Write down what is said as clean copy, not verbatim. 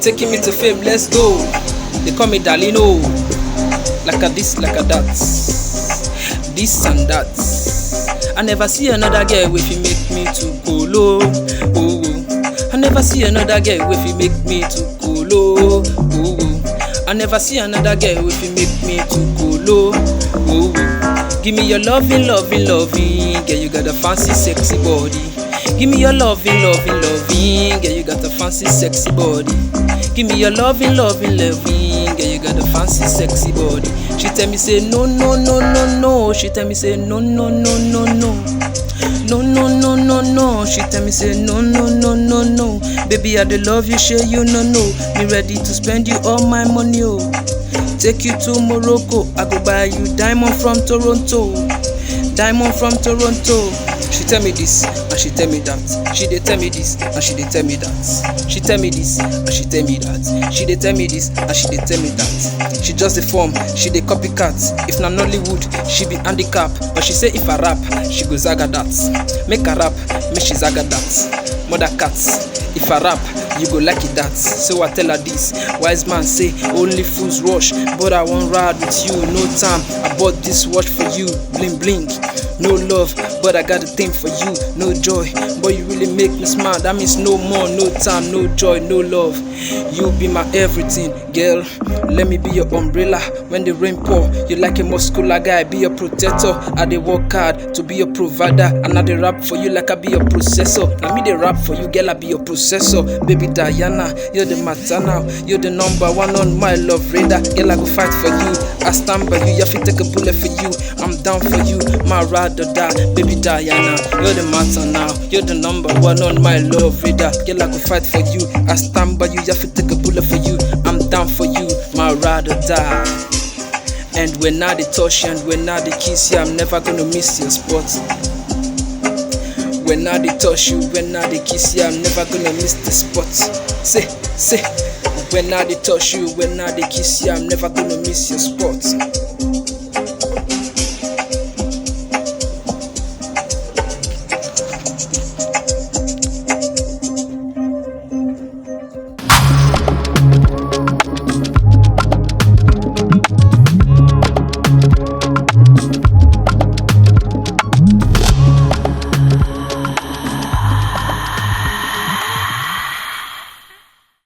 taking me to fame, let's go. They call me Darlino. Like a this, like a that. This and that. I never see another girl if you make me to go low. Oh, I never see another girl if you make me to go low. Oh, I never see another girl if you make me to go low. Oh, give me your loving, loving, loving. Girl, you got a fancy, sexy body. Give me your loving, loving, loving. Girl, you got a fancy, sexy body. Give me your loving, loving, loving. Girl, you got a fancy, sexy body. She tell me say no, no, no, no, no. She tell me say no, no, no, no, no. No, no, no, no, no. She tell me say no, no, no, no, no. Baby, I do love you, share you, no, no. Me ready to spend you all my money, oh. Take you to Morocco. I go buy you diamond from Toronto. Diamond from Toronto. She tell me this and she tell me that. She dey tell me this and she dey tell me that. She tell me this and she tell me that. She dey tell me this and she dey tell me that. She just the form, she dey copycat. If na Nollywood, she be handicap. But she say if I rap, she go zaga that. Make her rap, make she zaga that. Mother cats, if I rap, you go like it that. So I tell her this. Wise man say only fools rush, but I won't ride with you. No time, I bought this watch for you. Bling bling. No love, but I got a thing for you. No joy, but you really make me smile. That means no more, no time, no joy, no love. You be my everything, girl. Let me be your umbrella when the rain pour. You like a muscular guy, be your protector. I dey work hard to be your provider, and I dey rap for you like I be your processor. Now me dey rap for you, girl, I be your processor. Baby Diana, you're the maternal, you're the number one on my love radar. Girl, I go fight for you, I stand by you. You have to take a bullet for you, I'm down for you, my ride or die. Baby Diana, you're the maternal, you're the number one on my love radar. Girl, I go fight for you, I stand by you. You have to take a bullet for you, I'm down for you, my ride or die. And when I dey touch you and when I dey kiss you, I'm never gonna miss your spot. When I dey touch you, when I dey kiss you, I'm never gonna miss the spot. Say, say. When I dey touch you, when I dey kiss you, I'm never gonna miss your spot.